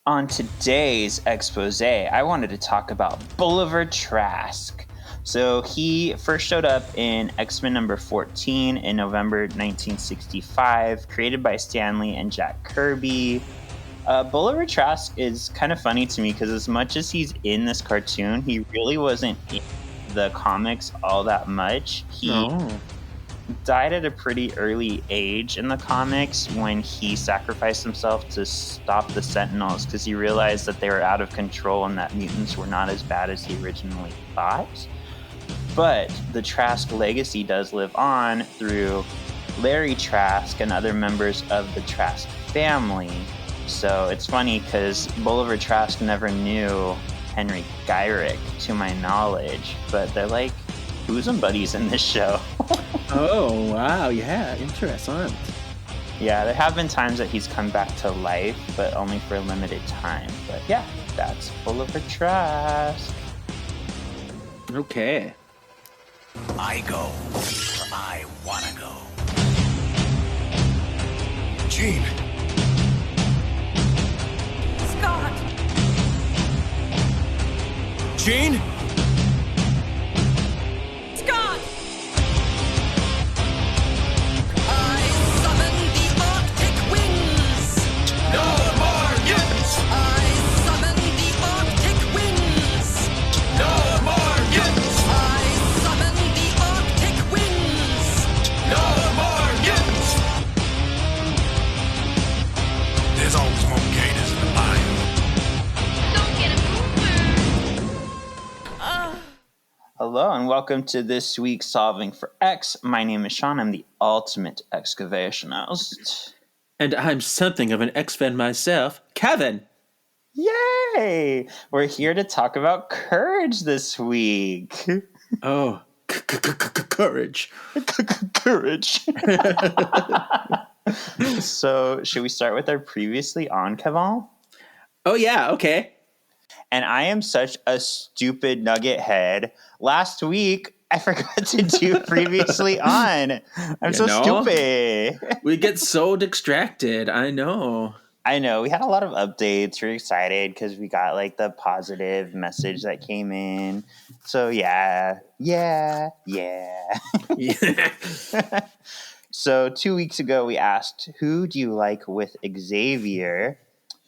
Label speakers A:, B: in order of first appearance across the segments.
A: On today's expose, I wanted to talk about Bolivar Trask. So he first showed up in X-Men number 14 in November 1965, created by Stan Lee and Jack Kirby. Bolivar Trask is kind of funny to me because as much as he's in this cartoon, he really wasn't in the comics all that much. He died at a pretty early age in the comics when he sacrificed himself to stop the Sentinels because he realized that they were out of control and that mutants were not as bad as he originally thought. But the Trask legacy does live on through Larry Trask and other members of the Trask family. So it's funny because Bolivar Trask never knew Henry Gyrick, to my knowledge, but they're like bosom buddies in this show.
B: Oh, wow. Yeah, interesting.
A: Yeah, there have been times that he's come back to life, but only for a limited time. But yeah, that's Bolivar Trask.
B: Okay.
C: I go where I wanna go. Jean!
D: Scott!
C: Jean?
D: Scott! I summon the Arctic winds!
C: No more mutants!
D: I summon the Arctic winds!
C: No more mutants!
D: I summon the Arctic winds!
C: No more mutants! There's always more gators in the bayou.
E: Don't get a
A: Hello and welcome to this week's Solving for X. My name is Sean. I'm the ultimate excavationist.
B: And I'm something of an X-Fan myself, Kevin.
A: Yay! We're here to talk about courage this week.
B: Oh, courage.
A: Courage. So, should we start with our previously on, Kevin?
B: Oh, yeah, okay.
A: And I am such a stupid nugget head. Last week, I forgot to do previously on. I'm so stupid.
B: We get so distracted. I know.
A: I know. We had a lot of updates. We're excited because we got like the positive message that came in. So, yeah. So 2 weeks ago, we asked, who do you like with Xavier?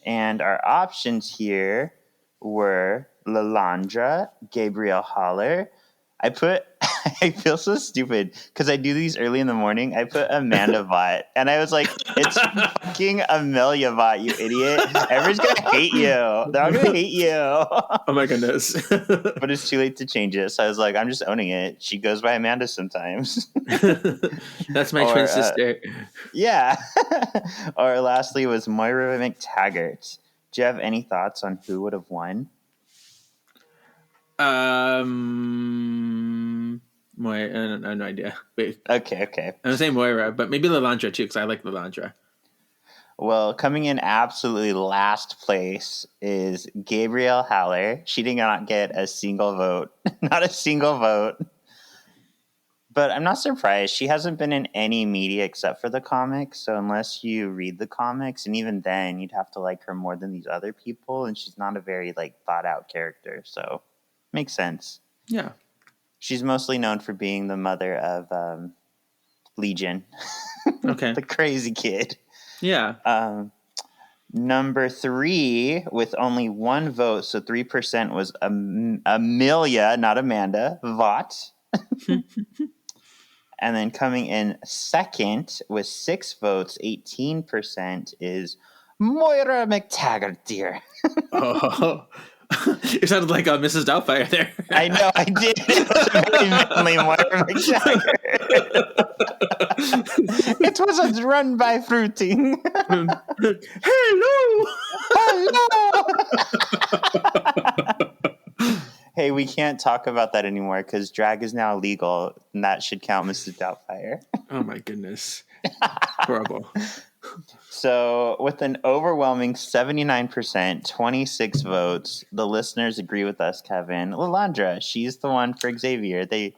A: And our options here were Lalandra, Gabriel Haller. I feel so stupid because I do these early in the morning. I put Amanda Vaught, and I was like, it's fucking Amelia Vaught, you idiot. Everyone's going to hate you. They're all going to hate you.
B: Oh, my goodness.
A: But it's too late to change it. So I was like, I'm just owning it. She goes by Amanda sometimes.
B: That's my twin sister.
A: Yeah. Or lastly was Moira McTaggart. Do you have any thoughts on who would have won?
B: I have no idea. Wait.
A: Okay.
B: I'm going to say Moira, but maybe Lalandra too, because I like Lalandra.
A: Well, coming in absolutely last place is Gabrielle Haller. She did not get a single vote. Not a single vote. But I'm not surprised. She hasn't been in any media except for the comics. So unless you read the comics, and even then, you'd have to like her more than these other people. And she's not a very like thought out character. So makes sense.
B: Yeah.
A: She's mostly known for being the mother of Legion.
B: Okay.
A: The crazy kid.
B: Yeah.
A: Number 3 with only one vote. So 3% was Amelia, not Amanda, Vaught. And then coming in second with 6 votes, 18% is Moira McTaggart, dear.
B: Oh, it sounded like Mrs. Doubtfire there.
A: I know, I did. It was very manly, Moira McTaggart. It was a run by fruiting.
B: Hello.
A: Hey, we can't talk about that anymore because drag is now illegal, and that should count Mrs. Doubtfire.
B: Oh my goodness. Horrible.
A: So, with an overwhelming 79%, 26 votes, the listeners agree with us, Kevin. Lalandra, she's the one for Xavier. They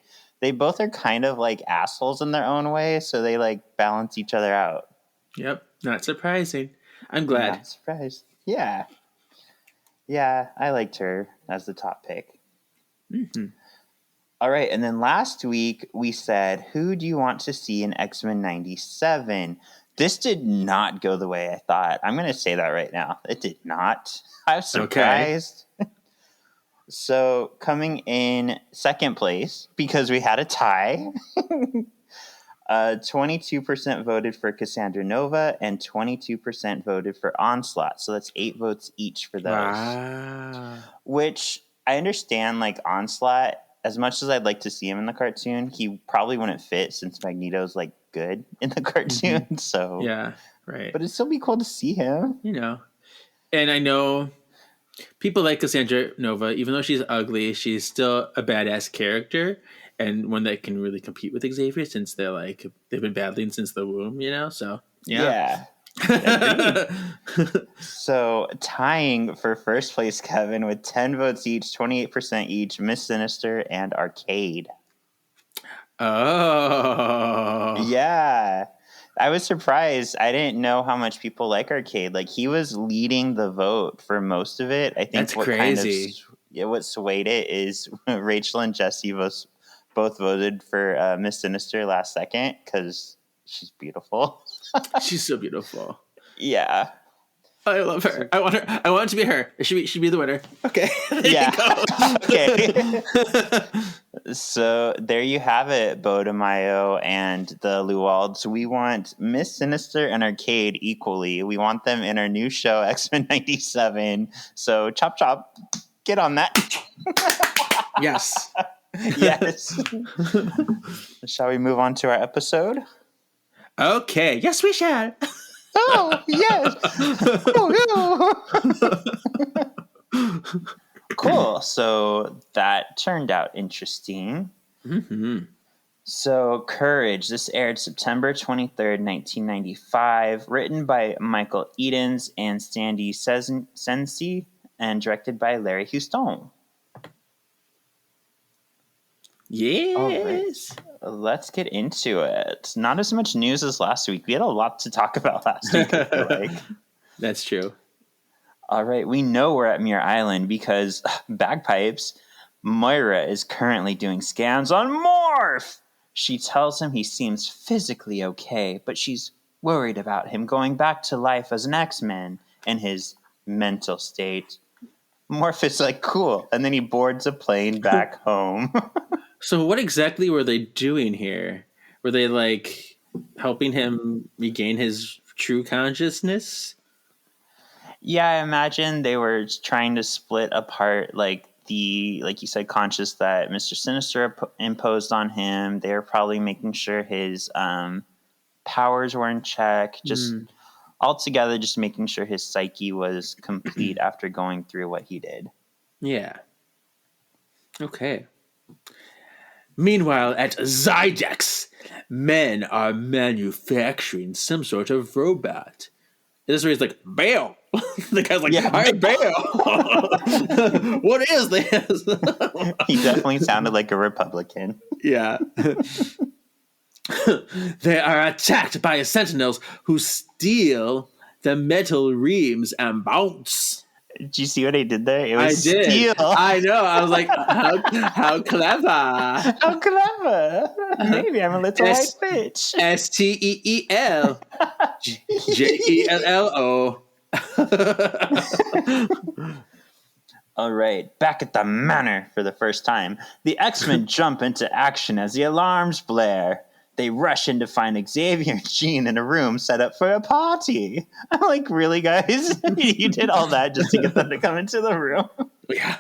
A: both are kind of like assholes in their own way, so they like balance each other out.
B: Yep, not surprising. I'm glad.
A: Not surprised. Yeah. Yeah, I liked her as the top pick.
B: Mm-hmm.
A: All right, and then last week we said, who do you want to see in X-Men 97? This did not go the way I thought. I'm going to say that right now. It did not. I was
B: Okay.
A: surprised. So coming in second place, because we had a tie, 22% voted for Cassandra Nova and 22% voted for Onslaught. So that's 8 votes each for those.
B: Wow.
A: Which I understand, like Onslaught, as much as I'd like to see him in the cartoon, he probably wouldn't fit since Magneto's like good in the cartoon.
B: Mm-hmm.
A: So,
B: Yeah, right.
A: but it'd still be cool to see him.
B: And I know people like Cassandra Nova, even though she's ugly, she's still a badass character and one that can really compete with Xavier since they've been battling since the womb, So yeah.
A: Yeah. Agreed. So tying for first place, Kevin, with 10 votes each, 28% each, Miss Sinister and Arcade.
B: Oh.
A: Yeah. I was surprised. I didn't know how much people like Arcade. Like he was leading the vote for most of it. I think
B: That's crazy.
A: What swayed it is Rachel and Jesse both voted for Miss Sinister last second because she's beautiful.
B: She's so beautiful.
A: Yeah.
B: I love her. I want her. I want it to be her. She'd be the winner. Okay. There
A: Yeah.
B: you go.
A: Okay. So there you have it, Bo DeMayo and the Lualds. We want Miss Sinister and Arcade equally. We want them in our new show, X-Men 97. So chop chop, get on that.
B: Yes.
A: Yes. Shall we move on to our episode?
B: Okay. Yes, we shall.
A: Oh, yes. Oh, cool. So that turned out interesting.
B: Mm-hmm.
A: So Courage. This aired September 23rd, 1995. Written by Michael Edens and Sandy Sensi and directed by Larry Houston.
B: Yes.
A: Let's get into it. Not as much news as last week. We had a lot to talk about last week, I feel like.
B: That's true.
A: All right, we know we're at Muir Island because Bagpipes, Moira is currently doing scans on Morph. She tells him he seems physically okay, but she's worried about him going back to life as an X-Men and his mental state. Morph is like, cool, and then he boards a plane back home.
B: So what exactly were they doing here? Were they like helping him regain his true consciousness?
A: Yeah, I imagine they were trying to split apart like you said, conscious that Mister Sinister imposed on him. They were probably making sure his powers were in check, just altogether just making sure his psyche was complete after going through what he did.
B: Yeah. Okay. Meanwhile, at Zydex, men are manufacturing some sort of robot. And this is where he's like, bail. The guy's like,
A: Yeah.
B: I bail. What is this?
A: He definitely sounded like a Republican.
B: Yeah. They are attacked by sentinels who steal the metal reams and bounce.
A: Did you see what I did there? It
B: I
A: was
B: did.
A: steel.
B: I know. I was like, how clever.
A: How clever. Maybe I'm a little white bitch.
B: STEEL. JELLO.
A: All right, back at the manor for the first time. The X-Men jump into action as the alarms blare. They rush in to find Xavier and Jean in a room set up for a party. I'm like, really, guys? You did all that just to get them to come into the room?
B: Yeah.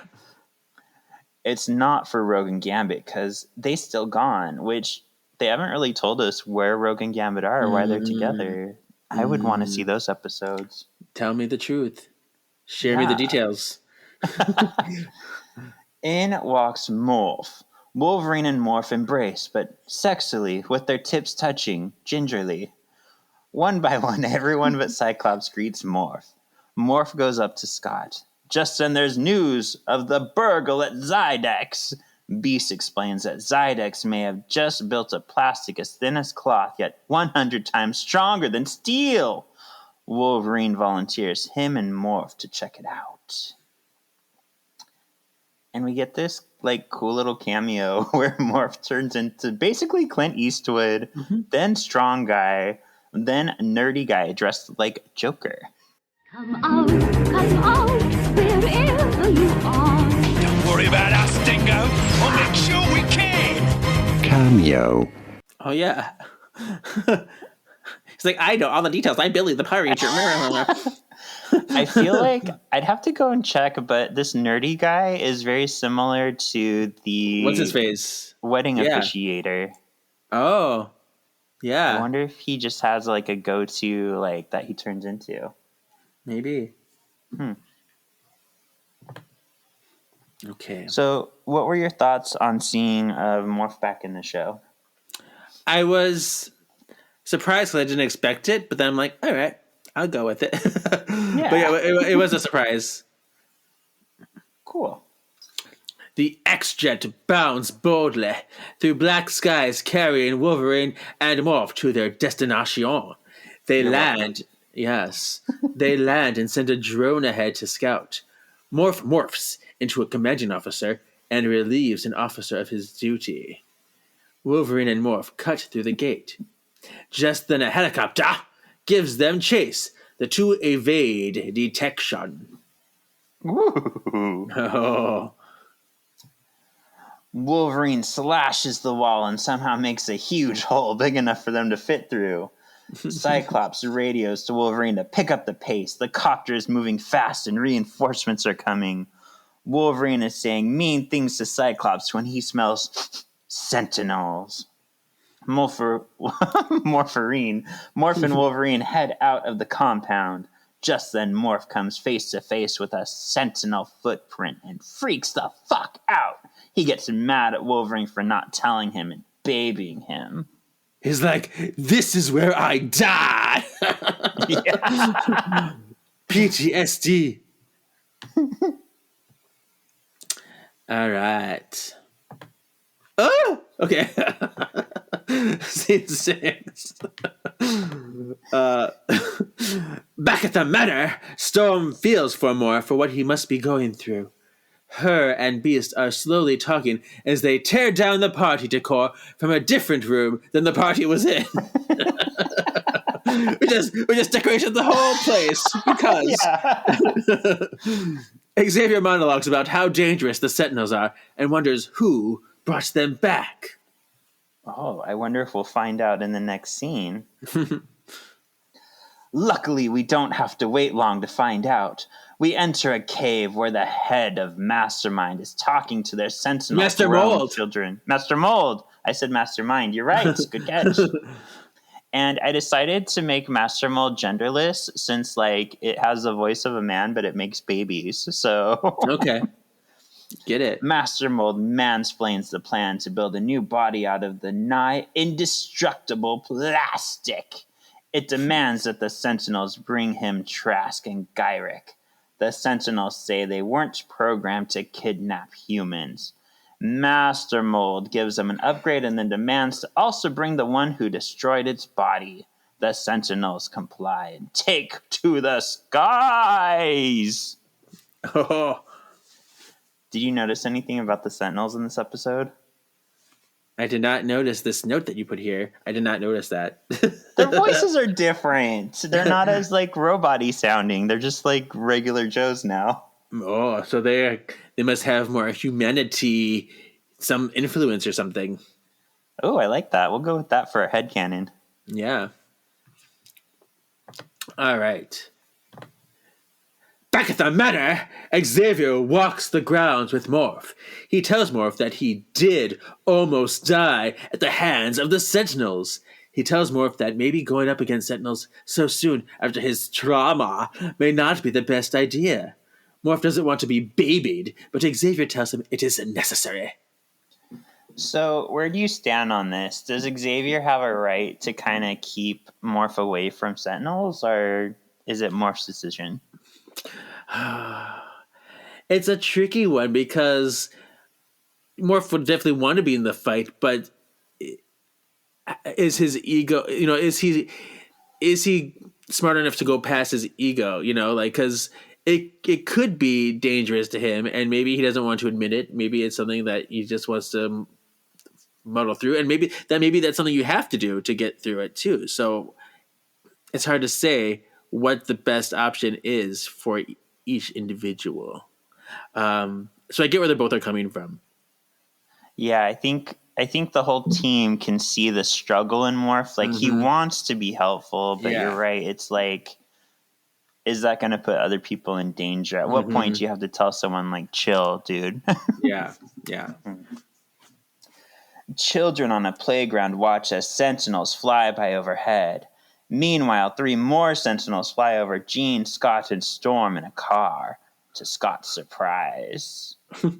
A: It's not for Rogue and Gambit because they still gone, which they haven't really told us where Rogue and Gambit are or why they're together. I would want to see those episodes.
B: Tell me the truth. Share me the details.
A: In walks Morph. Wolverine and Morph embrace, but sexily, with their tips touching, gingerly. One by one, everyone but Cyclops greets Morph. Morph goes up to Scott. Just then there's news of the burgle at Zydex. Beast explains that Zydex may have just built a plastic as thin as cloth, yet 100 times stronger than steel. Wolverine volunteers him and Morph to check it out. and we get this like cool little cameo where Morph turns into basically Clint Eastwood, then Strong Guy, then Nerdy Guy dressed like Joker.
F: Come out, wherever you are.
C: Don't worry about us, Dingo. We'll make sure we can.
G: Cameo.
B: Oh, yeah. He's like, I know all the details. I'm Billy the Power Ranger.
A: I feel like I'd have to go and check, but this Nerdy Guy is very similar to the
B: What's his face?
A: wedding
B: Yeah.
A: officiator.
B: Oh,
A: I
B: yeah.
A: wonder if he just has like a go-to like that he turns into.
B: Maybe. Okay.
A: So, what were your thoughts on seeing Morph back in the show?
B: I was surprised because I didn't expect it, but then I'm like, all right, I'll go with it.
A: Yeah.
B: But yeah, it was a surprise.
A: Cool.
B: The X-Jet bounds boldly through black skies, carrying Wolverine and Morph to their destination. They land and send a drone ahead to scout. Morph morphs into a commanding officer and relieves an officer of his duty. Wolverine and Morph cut through the gate. Just then a helicopter gives them chase. The two evade detection.
A: Woo.
B: Oh.
A: Wolverine slashes the wall and somehow makes a huge hole big enough for them to fit through. Cyclops radios to Wolverine to pick up the pace. The copter is moving fast and reinforcements are coming. Wolverine is saying mean things to Cyclops when he smells sentinels. Morph and Wolverine head out of the compound. Just then, Morph comes face to face with a sentinel footprint and freaks the fuck out. He gets mad at Wolverine for not telling him and babying him.
B: He's like, this is where I die.
A: Yeah.
B: PTSD. All right. Oh, okay. Scene 6. Back at the manor, Storm feels for more for what he must be going through. Her and Beast are slowly talking as they tear down the party decor from a different room than the party was in. we just decorated the whole place because Xavier monologues about how dangerous the Sentinels are and wonders who brought them back.
A: Oh, I wonder if we'll find out in the next scene. Luckily, we don't have to wait long to find out. We enter a cave where the head of Mastermind is talking to their Sentinel
B: Mastermold.
A: children. Mastermold. I said Mastermind. You're right. Good catch. And I decided to make Mastermold genderless since, like, it has the voice of a man, but it makes babies. So
B: Okay. Get it.
A: Mastermold mansplains the plan to build a new body out of the nigh indestructible plastic. It demands that the Sentinels bring him Trask and Gyrick. The Sentinels say they weren't programmed to kidnap humans. Mastermold gives them an upgrade and then demands to also bring the one who destroyed its body. The Sentinels comply and take to the skies.
B: Oh,
A: Did you notice anything about the Sentinels in this episode?
B: I did not notice this note that you put here. I did not notice that.
A: Their voices are different. They're not as like robot-y sounding. They're just like regular Joes now.
B: Oh, so they must have more humanity, some influence or something.
A: Oh, I like that. We'll go with that for a headcanon.
B: Yeah. All right. Back at the manor, Xavier walks the grounds with Morph. He tells Morph that he did almost die at the hands of the Sentinels. He tells Morph that maybe going up against Sentinels so soon after his trauma may not be the best idea. Morph doesn't want to be babied, but Xavier tells him it is necessary.
A: So, where do you stand on this? Does Xavier have a right to kind of keep Morph away from Sentinels, or is it Morph's decision?
B: It's a tricky one because Morph would definitely want to be in the fight, but is his ego, is he smart enough to go past his ego, like, because it could be dangerous to him, and maybe he doesn't want to admit it. Maybe it's something that he just wants to muddle through, and maybe that's something you have to do to get through it too. So it's hard to say what the best option is for each individual. So I get where they both are coming from.
A: Yeah, I think the whole team can see the struggle in Morph. Like he wants to be helpful, but you're right. It's like, is that going to put other people in danger? At what point do you have to tell someone like, chill, dude?
B: Yeah.
A: Children on a playground watch as sentinels fly by overhead. Meanwhile, 3 more sentinels fly over Jean, Scott, and Storm in a car, to Scott's surprise. That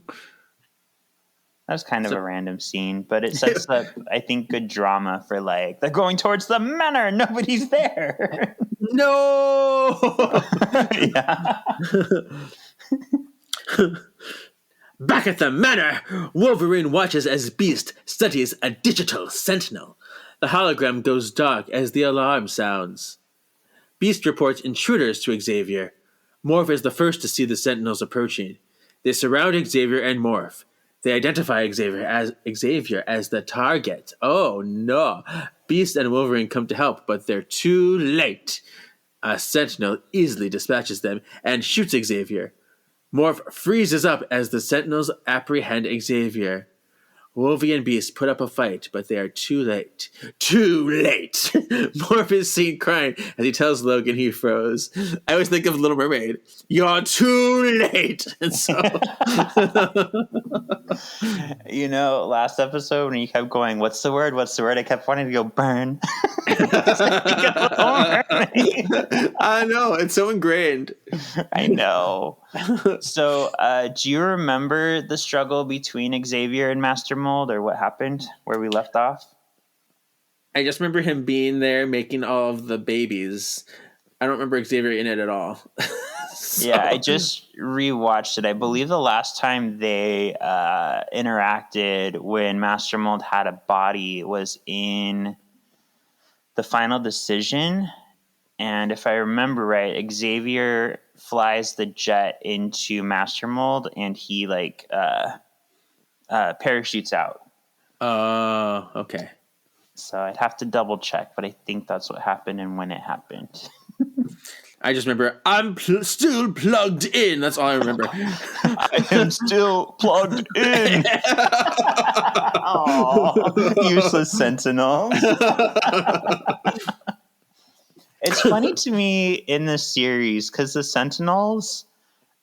A: was kind of a random scene, but it sets up, I think, good drama for like, they're going towards the manor, nobody's there.
B: No!
A: Yeah.
B: Back at the manor, Wolverine watches as Beast studies a digital sentinel. The hologram goes dark as the alarm sounds. Beast reports intruders to Xavier. Morph is the first to see the sentinels approaching. They surround Xavier and Morph. They identify Xavier as the target. Oh no! Beast and Wolverine come to help, but they're too late. A sentinel easily dispatches them and shoots Xavier. Morph freezes up as the sentinels apprehend Xavier. Wolvie and Beast put up a fight, but they are too late. Too late! Morph is seen crying as he tells Logan he froze. I always think of Little Mermaid. You're too late! And so...
A: You know, last episode when you kept going, what's the word? I kept wanting to go, burn.
B: I know, it's so ingrained.
A: I know. So, do you remember the struggle between Xavier and Mastermold, or what happened, where we left off?
B: I just remember him being there making all of the babies. I don't remember Xavier in it at all.
A: Yeah, I just rewatched it. I believe the last time they interacted when Mastermold had a body was in the final decision. And if I remember right, Xavier flies the jet into Mastermold and he like parachutes out.
B: Okay.
A: So I'd have to double check, but I think that's what happened and when it happened.
B: I just remember I'm still plugged in. That's all I remember.
A: I am still plugged in. Aww, useless sentinels. It's funny to me in this series because the sentinels,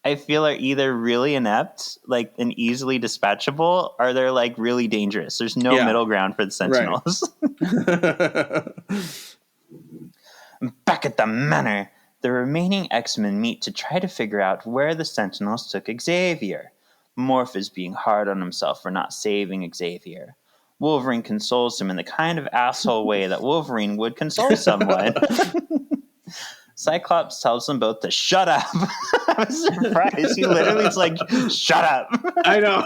A: I feel, are either really inept, like and easily dispatchable, or they're like really dangerous. There's no middle ground for the sentinels. Right. Back at the manor, the remaining X-Men meet to try to figure out where the sentinels took Xavier. Morph is being hard on himself for not saving Xavier. Wolverine consoles him in the kind of asshole way that Wolverine would console someone. Cyclops tells them both to shut up. I was surprised. He literally is like, shut up.
B: I know.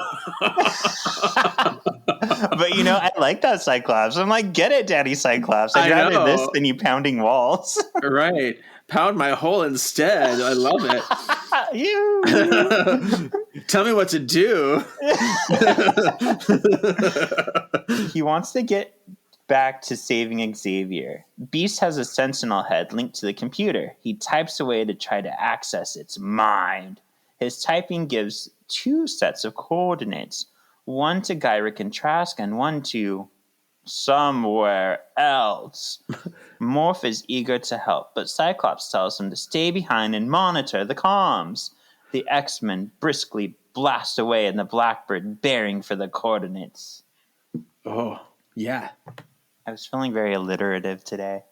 A: But, you know, I like that Cyclops. I'm like, get it, Daddy Cyclops. I'd rather this than you pounding walls.
B: Right. Pound my hole instead. I love it.
A: You.
B: Tell me what to do.
A: He wants to get back to saving Xavier. Beast has a sentinel head linked to the computer. He types away to try to access its mind. His typing gives 2 sets of coordinates, one to Gyrick and Trask and one to somewhere else. Morph is eager to help, but Cyclops tells him to stay behind and monitor the comms. The X-Men briskly blast away in the Blackbird, bearing for the coordinates.
B: Oh, yeah.
A: I was feeling very alliterative today.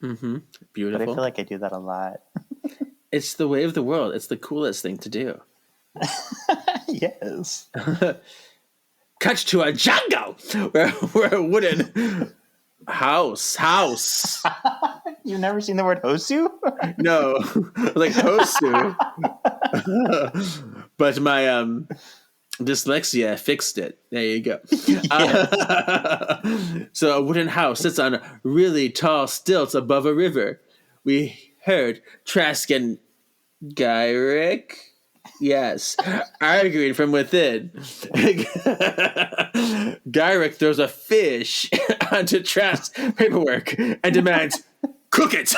B: Mm-hmm. Beautiful.
A: But I feel like I do that a lot.
B: It's the way of the world. It's the coolest thing to do.
A: Yes.
B: Cut to a jungle where a wooden house.
A: You've never seen the word Hosu?
B: No, like Hosu. But my dyslexia fixed it. There you go. So a wooden house sits on really tall stilts above a river. We heard Trask and Gyrick? Yes. Arguing from within. Gyrick throws a fish onto Trask's paperwork and demands, cook it!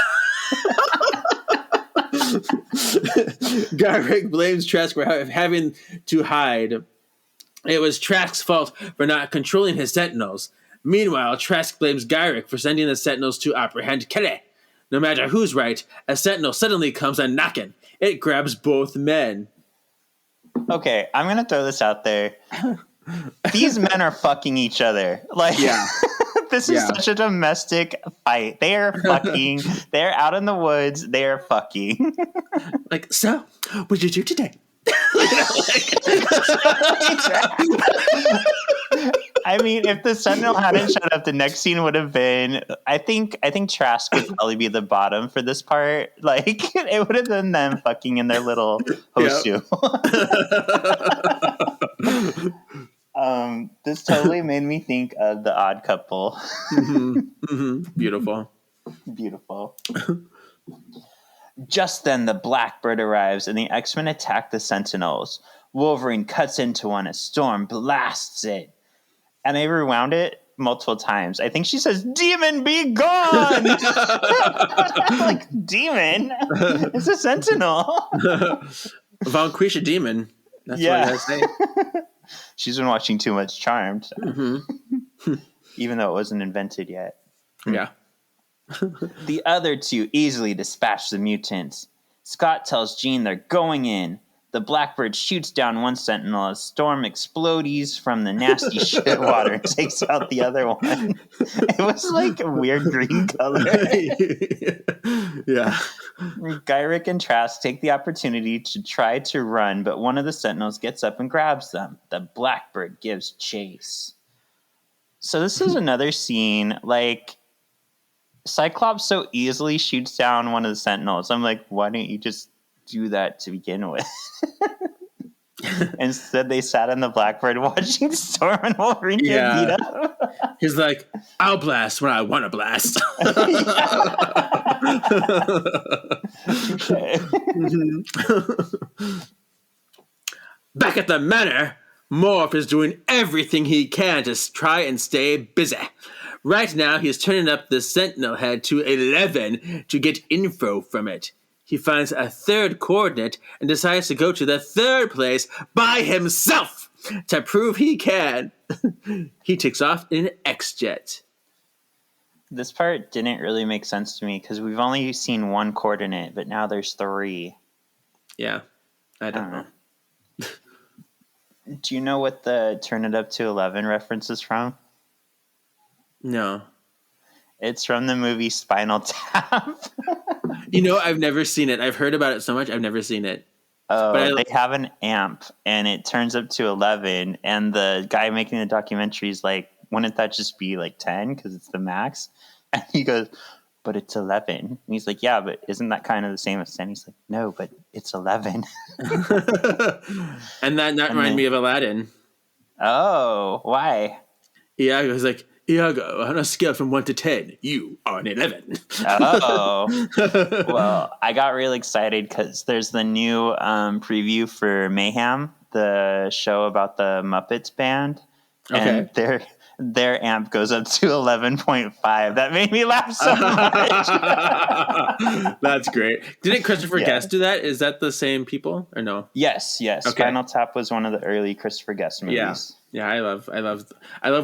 B: Gyrick blames Trask for having to hide. It was Trask's fault for not controlling his sentinels. Meanwhile, Trask blames Gyrick for sending the sentinels to apprehend Kelly. No matter who's right, a sentinel suddenly comes a knocking. It grabs both men.
A: Okay, I'm gonna throw this out there. These men are fucking each other. Like,
B: Yeah.
A: this is such a domestic fight. They are fucking. They're out in the woods. They are fucking.
B: Like, so, what'd you do today?
A: I mean, if the Sentinel hadn't showed up, the next scene would have been. I think Trask would probably be the bottom for this part. Like, it would have been them fucking in their little horseshoe. This totally made me think of The Odd Couple.
B: Beautiful.
A: Beautiful. Just then, the Blackbird arrives, and the X-Men attack the Sentinels. Wolverine cuts into one as Storm blasts it. And I rewound it multiple times. I think she says, "Demon, be gone!" Like, demon? It's a Sentinel.
B: Valquisha Demon. That's what I say.
A: She's been watching too much Charmed. Even though it wasn't invented yet.
B: Yeah.
A: The other two easily dispatch the mutants. Scott tells Jean they're going in. The Blackbird shoots down one Sentinel as Storm explodes from the nasty shit water and takes out the other one. It was like a weird green color.
B: Yeah.
A: Gyrick and Trask take the opportunity to try to run, but one of the Sentinels gets up and grabs them. The Blackbird gives chase. So this is another scene, like, Cyclops so easily shoots down one of the Sentinels. I'm like, why didn't you just do that to begin with? Instead, they sat on the Blackbird watching Storm and Wolverine get beat up.
B: He's like, I'll blast when I want to blast. Back at the manor, Morph is doing everything he can to try and stay busy. Right now, he's turning up the Sentinel head to 11 to get info from it. He finds a third coordinate and decides to go to the third place by himself to prove he can. He takes off in an X-Jet.
A: This part didn't really make sense to me because we've only seen one coordinate, but now there's 3.
B: Yeah, I don't know.
A: Do you know what the Turn It Up to 11 reference is from?
B: No.
A: It's from the movie Spinal Tap.
B: You know, I've never seen it. I've heard about it so much. I've never seen it.
A: Oh,
B: but
A: they have an amp, and it turns up to 11, and the guy making the documentary is like, wouldn't that just be like 10 because it's the max? And he goes, but it's 11. And he's like, yeah, but isn't that kind of the same as 10? He's like, no, but it's 11.
B: And that reminded me of Aladdin.
A: Oh, why?
B: Yeah, he was like, Iago, on a scale from 1 to 10, you are an 11.
A: Oh. Well, I got really excited because there's the new preview for Mayhem, the show about the Muppets band. And their amp goes up to 11.5. That made me laugh so much.
B: That's great. Didn't Christopher Guest do that? Is that the same people or no?
A: Yes. Okay. Spinal Tap was one of the early Christopher Guest movies.
B: Yeah, I love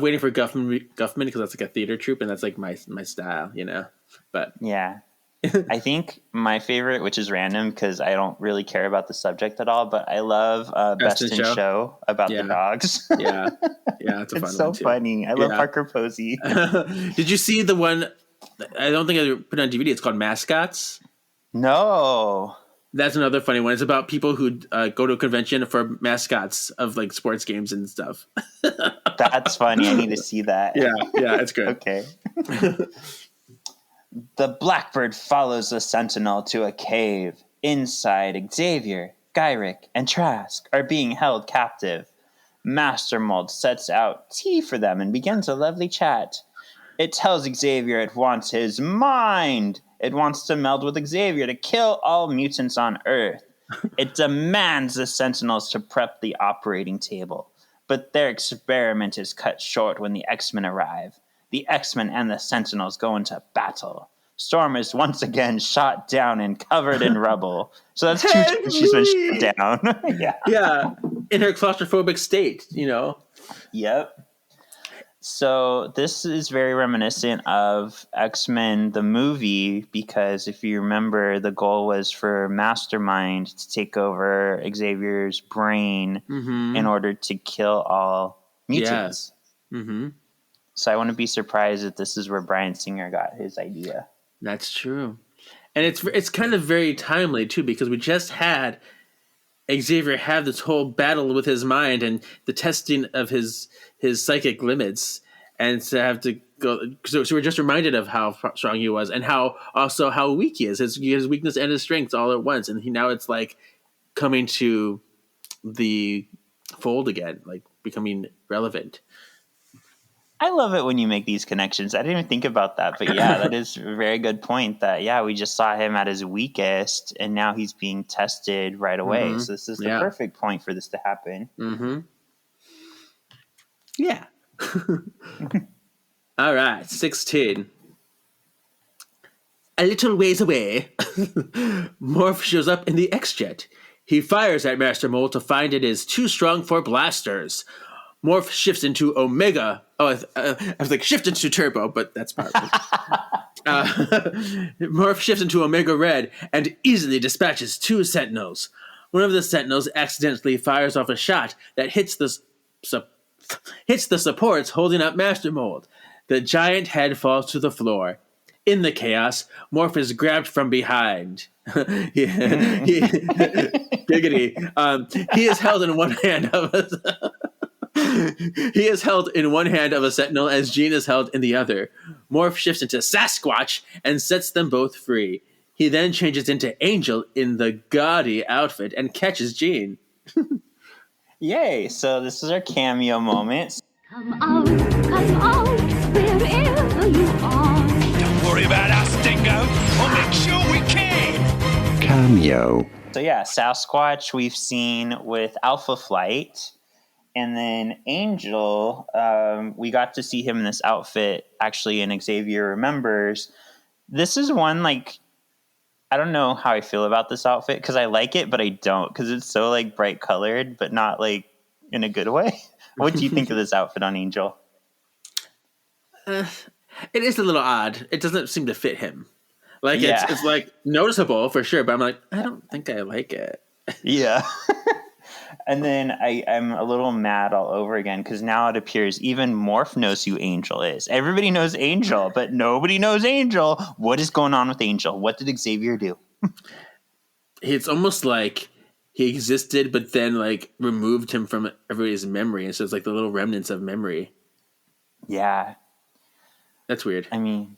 B: waiting for Guffman because that's like a theater troupe and that's like my style, you know. But
A: yeah. I think my favorite, which is random because I don't really care about the subject at all, but I love Best in Show about the dogs.
B: Yeah, it's a fun
A: it's so
B: one too.
A: Funny. I love Parker Posey.
B: Did you see the one? I don't think I put it on DVD. It's called Mascots.
A: No.
B: That's another funny one. It's about people who go to a convention for mascots of like sports games and stuff.
A: That's funny. I need to see that.
B: Yeah, it's good.
A: Okay. The Blackbird follows the Sentinel to a cave. Inside, Xavier, Gyrick, and Trask are being held captive. Mastermold sets out tea for them and begins a lovely chat. It tells Xavier it wants his mind. It wants to meld with Xavier to kill all mutants on Earth. It demands the Sentinels to prep the operating table, but their experiment is cut short when the X-Men arrive. The X-Men and the Sentinels go into battle. Storm is once again shot down and covered in rubble. So that's 2 times she's been shot down. Yeah.
B: Yeah, in her claustrophobic state,
A: Yep. So this is very reminiscent of X-Men the movie, because if you remember, the goal was for Mastermind to take over Xavier's brain in order to kill all mutants.
B: Yeah. Mm-hmm.
A: So I wouldn't be surprised if this is where Bryan Singer got his idea.
B: That's true. And it's kind of very timely, too, because we just had Xavier have this whole battle with his mind and the testing of his psychic limits, and to have to go. So we're just reminded of how strong he was, and how weak he is. His weakness and his strength all at once, and now it's like coming to the fold again, like becoming relevant.
A: I love it when you make these connections. I didn't even think about that, but yeah, that is a very good point. That we just saw him at his weakest, and now he's being tested right away. Mm-hmm. So this is the perfect point for this to happen.
B: Mm-hmm. Yeah. All right, 16. A little ways away, Morph shows up in the X-Jet. He fires at Mastermold to find it is too strong for blasters. Morph shifts into Omega. I was like, shift into Turbo, but that's part of it. Morph shifts into Omega Red and easily dispatches 2 Sentinels. One of the Sentinels accidentally fires off a shot that hits the supports holding up Mastermold. The giant head falls to the floor. In the chaos, Morph is grabbed from behind. Giggity. He is held in one hand of a... He is held in one hand of a Sentinel as Jean is held in the other. Morph shifts into Sasquatch and sets them both free. He then changes into Angel in the gaudy outfit and catches Jean.
A: Yay! So this is our cameo moment.
F: Come out, wherever you are.
C: Don't worry about us, Dingo. We'll make sure we can.
G: Cameo.
A: So yeah, Sasquatch we've seen with Alpha Flight. And then Angel, we got to see him in this outfit actually in Xavier Remembers. This is one, like, I don't know how I feel about this outfit, because I like it, but I don't, because it's so, like, bright colored, but not, like, in a good way. What do you think of this outfit on Angel?
B: It is a little odd. It doesn't seem to fit him. Like, it's like, noticeable for sure, but I'm like, I don't think I like it.
A: Yeah. And then I'm a little mad all over again, because now it appears even Morph knows who Angel is. Everybody knows Angel, but nobody knows Angel. What is going on with Angel? What did Xavier do?
B: It's almost like he existed, but then like removed him from everybody's memory. And so it's like the little remnants of memory.
A: Yeah.
B: That's weird.
A: I mean,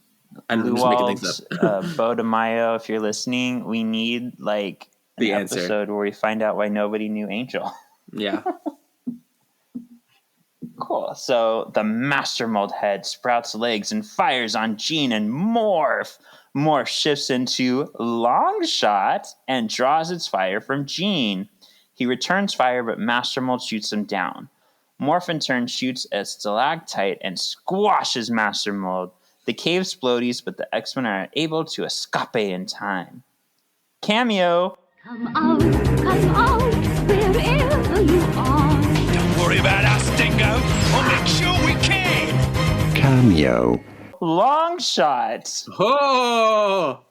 B: I'm just making things up.
A: Bo DeMaio, if you're listening, we need like
B: the
A: an
B: answer.
A: Episode where we find out why nobody knew Angel.
B: Yeah.
A: Cool. So the Mastermold head sprouts legs and fires on Jean and Morph. Morph shifts into Longshot and draws its fire from Jean. He returns fire, but Mastermold shoots him down. Morph in turn shoots a stalactite and squashes Mastermold. The cave explodies, but the X-Men are able to escape in time. Cameo.
F: Come out, wherever you are.
C: Don't worry about us, Dingo. We'll make sure we can.
G: Cameo.
A: Longshot.
B: Oh!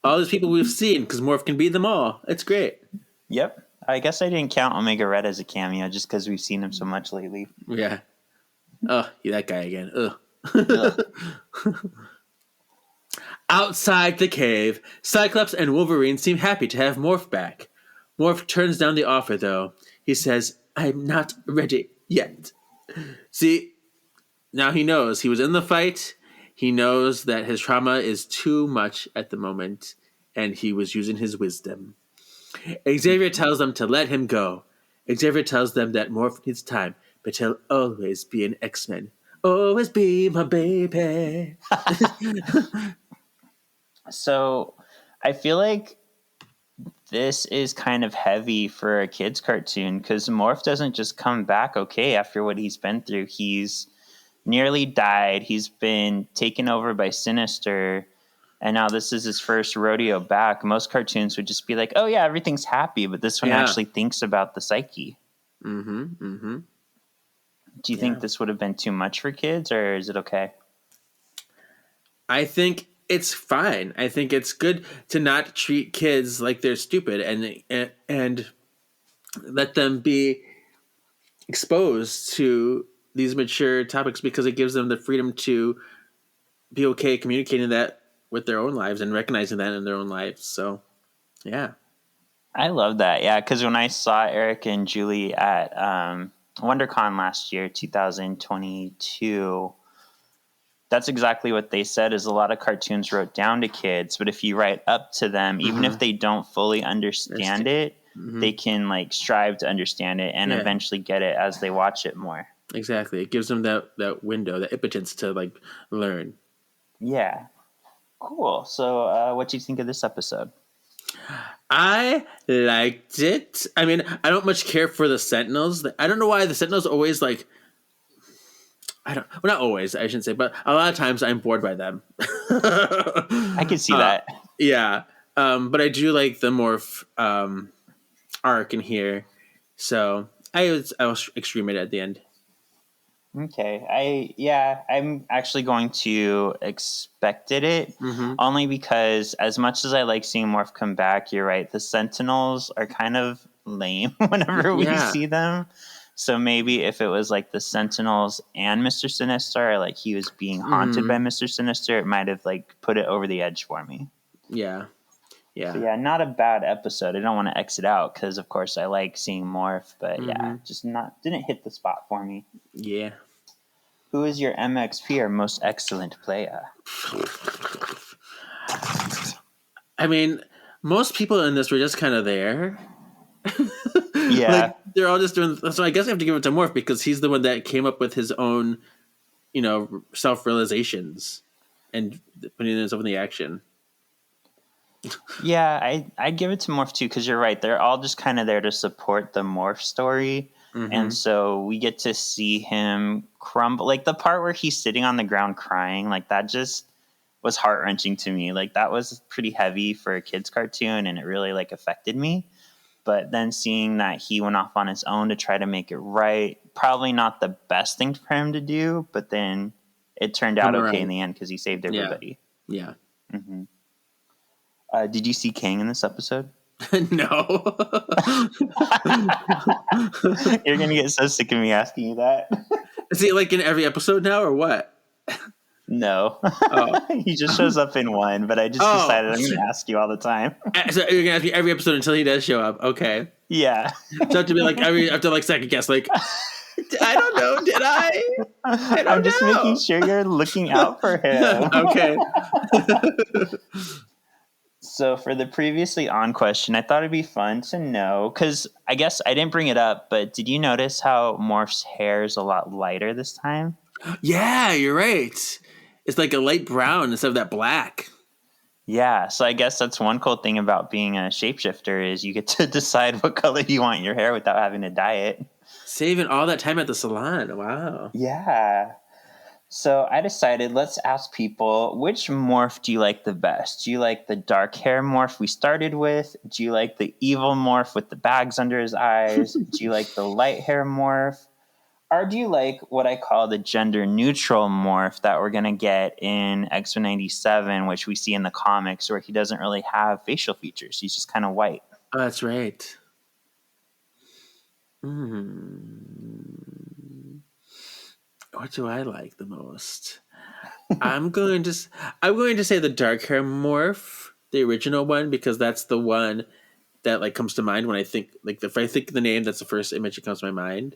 B: All these people we've seen, because Morph can beat them all. It's great.
A: Yep. I guess I didn't count Omega Red as a cameo just because we've seen him so much lately.
B: Yeah. Oh, that guy again. Ugh. Outside the cave, Cyclops and Wolverine seem happy to have Morph back. Morph turns down the offer, though. He says, I'm not ready yet. See, now he knows. He was in the fight. He knows that his trauma is too much at the moment, and he was using his wisdom. Xavier tells them to let him go. Xavier tells them that Morph needs time, but he'll always be an X-Men. Always be my baby.
A: So I feel like this is kind of heavy for a kid's cartoon because Morph doesn't just come back okay after what he's been through. He's nearly died. He's been taken over by Sinister. And now this is his first rodeo back. Most cartoons would just be like, oh, yeah, everything's happy. But this one actually thinks about the psyche.
B: Mm-hmm. Mm-hmm.
A: Do you think this would have been too much for kids, or is it okay?
B: I think it's fine. I think it's good to not treat kids like they're stupid and let them be exposed to these mature topics because it gives them the freedom to be okay communicating that with their own lives and recognizing that in their own lives. So, yeah.
A: I love that. Yeah, because when I saw Eric and Julie at WonderCon last year, 2022, that's exactly what they said is a lot of cartoons wrote down to kids, but if you write up to them, even if they don't fully understand it, they can like strive to understand it and eventually get it as they watch it more.
B: Exactly. It gives them that window, that impotence to like learn.
A: Yeah. Cool. So what do you think of this episode?
B: I liked it. I mean, I don't much care for the Sentinels. I don't know why the Sentinels always like. Well, not always, I shouldn't say, but a lot of times I'm bored by them.
A: I can see that.
B: Yeah. But I do like the Morph arc in here. So I was extreme at the end.
A: Okay. I'm actually going to expected it only because as much as I like seeing Morph come back, you're right. The Sentinels are kind of lame whenever we see them. So maybe if it was like the Sentinels and Mister Sinister, or like he was being haunted by Mister Sinister, it might have like put it over the edge for me.
B: Yeah. Yeah.
A: So yeah, not a bad episode. I don't want to exit out because of course I like seeing Morph, but just didn't hit the spot for me.
B: Yeah.
A: Who is your MXP or most excellent player?
B: I mean, most people in this were just kind of there.
A: Yeah.
B: Like, they're all just doing. So I guess I have to give it to Morph because he's the one that came up with his own, self-realizations and putting himself in the action.
A: Yeah, I'd give it to Morph too because you're right. They're all just kind of there to support the Morph story. And so we get to see him crumble. Like the part where he's sitting on the ground crying, like that just was heart-wrenching to me. Like that was pretty heavy for a kid's cartoon and it really like affected me. But then seeing that he went off on his own to try to make it right, probably not the best thing for him to do, but then it turned out okay in the end because he saved everybody.
B: Yeah.
A: Did you see King in this episode?
B: No.
A: You're going to get so sick of me asking you that.
B: Is he like in every episode now or what?
A: No. He just shows up in one, but I just decided I'm going to ask you all the time.
B: So you're going to ask me every episode until he does show up. Okay.
A: Yeah.
B: So I have to be like, I have to like second guess, like, I don't know, did I?
A: I'm just making sure you're looking out for him.
B: Okay.
A: So for the previously on question, I thought it'd be fun to know, because I guess I didn't bring it up, but did you notice how Morph's hair is a lot lighter this time?
B: Yeah, you're right. It's like a light brown instead of that black.
A: Yeah, so I guess that's one cool thing about being a shapeshifter is you get to decide what color you want your hair without having to dye it.
B: Saving all that time at the salon. Wow.
A: Yeah. So I decided, let's ask people, which morph do you like the best? Do you like the dark hair morph we started with? Do you like the evil morph with the bags under his eyes? Do you like the light hair morph? Or do you like what I call the gender neutral morph that we're going to get in X-Men 97, which we see in the comics where he doesn't really have facial features. He's just kind of white.
B: Oh, that's right. What do I like the most? I'm going to say the dark hair morph, the original one, because that's the one that like comes to mind when I think if I think of the name, that's the first image that comes to my mind.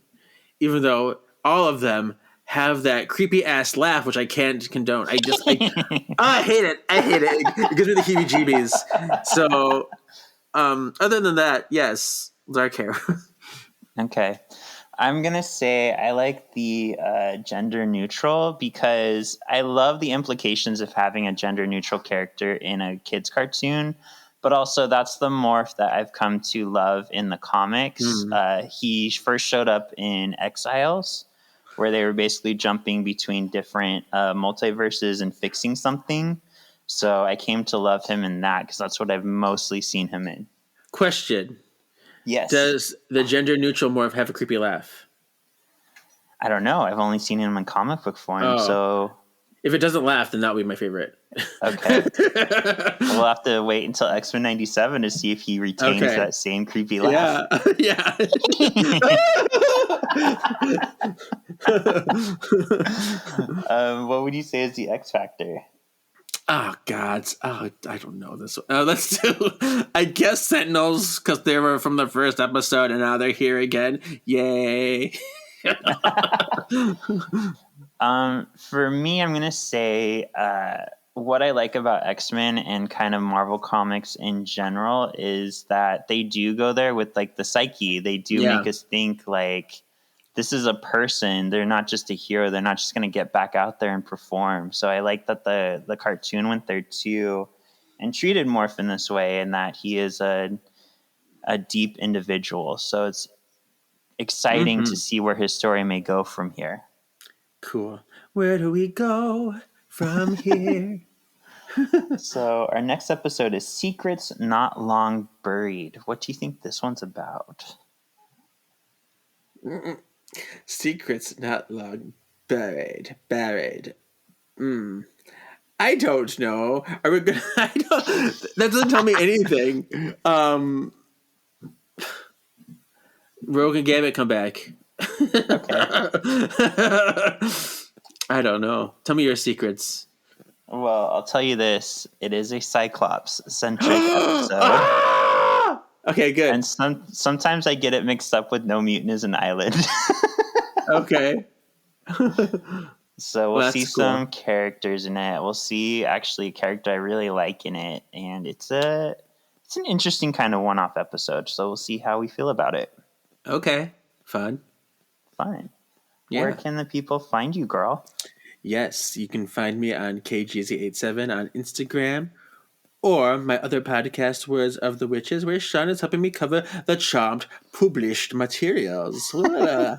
B: Even though all of them have that creepy ass laugh, which I can't condone. I hate it. I hate it. It gives me the heebie-jeebies. So, other than that, yes, dark hair.
A: Okay. I'm going to say I like the gender neutral because I love the implications of having a gender neutral character in a kid's cartoon. but also that's the Morph that I've come to love in the comics. He first showed up in Exiles, where they were basically jumping between different multiverses and fixing something. So I came to love him in that because that's what I've mostly seen him in.
B: Question.
A: Yes.
B: Does the gender-neutral Morph have a creepy laugh?
A: I don't know. I've only seen him in comic book form, so...
B: If it doesn't laugh, then that would be my favorite.
A: Okay. We'll have to wait until X-Men 97 to see if he retains that same creepy laugh.
B: Yeah.
A: What would you say is the X Factor?
B: Oh, God. Oh, I don't know this one. Let's do, I guess, Sentinels, because they were from the first episode, and now they're here again. Yay.
A: For me, I'm going to say what I like about X-Men and kind of Marvel Comics in general is that they do go there with, like, the psyche. They do make us think, like, this is a person. They're not just a hero. They're not just going to get back out there and perform. So I like that the cartoon went there, too, and treated Morph in this way, and that he is a deep individual. So it's exciting to see where his story may go from here.
B: Cool. Where do we go from here?
A: So our next episode is Secrets Not Long Buried. What do you think this one's about?
B: Secrets not long buried. I don't know. Are we gonna? That doesn't tell me anything. Rogue and Gambit come back.
A: Okay.
B: I don't know. Tell me your secrets.
A: Well, I'll tell you this. It is a Cyclops-centric episode.
B: Okay, good.
A: And sometimes I get it mixed up with No Mutant is an Island.
B: Okay.
A: So we'll see some characters in it. We'll see actually a character I really like in it. And it's an interesting kind of one-off episode. So we'll see how we feel about it.
B: Okay. Fun.
A: Yeah. Where can the people find you, girl?
B: Yes, you can find me on KGZ87 on Instagram, or my other podcast, Words of the Witches, where Sean is helping me cover the Charmed published materials.
A: You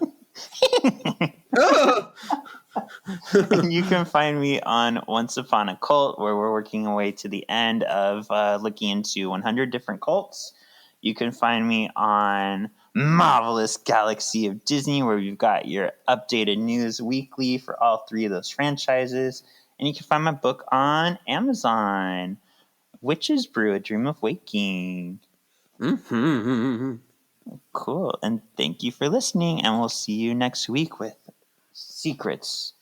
A: can find me on Once Upon a Cult, where we're working our way to the end of looking into 100 different cults. You can find me on Marvelous Galaxy of Disney, where we've got your updated news weekly for all three of those franchises. And you can find my book on Amazon, Witch's Brew, A Dream of Waking. Cool. And thank you for listening, and we'll see you next week with Secrets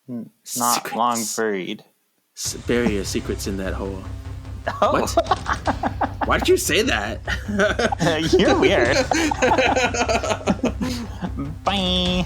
A: Not Long Buried.
B: Bury your secrets in that hole.
A: Oh.
B: What? Why'd you say that?
A: You're weird. Bye.